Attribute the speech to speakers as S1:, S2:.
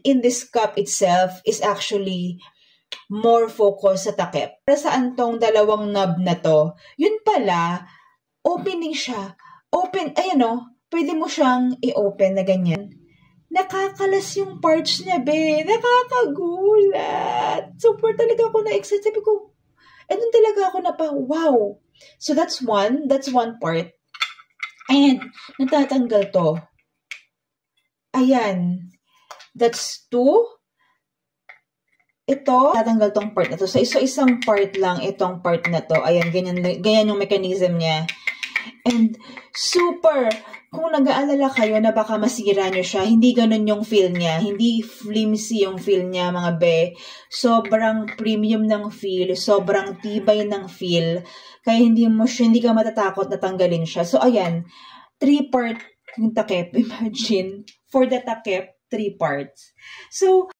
S1: in this cup itself is actually more focus sa takip. Para saan tong dalawang knob na to? Yun pala, opening siya. Open, ayan o, pwede mo siyang i-open na ganyan. Nakakalas yung parts niya, be. Nakakagulat. Super talaga ako na-excite. Sabi ko, doon talaga ako wow. So that's one part. And, natatanggal to. Ayan. That's 2. Ito, tatanggal tong part na to. So, isang part lang itong part na to. Ayan, ganyan yung mechanism niya. And, super, kung nag-aalala kayo na baka masira nyo siya, hindi ganun yung feel niya. Hindi flimsy yung feel niya, mga be. Sobrang premium ng feel. Sobrang tibay ng feel. Kaya hindi ka matatakot na tanggalin siya. So, ayan, 3-part yung takip. Imagine, for the takip, 3 parts. So,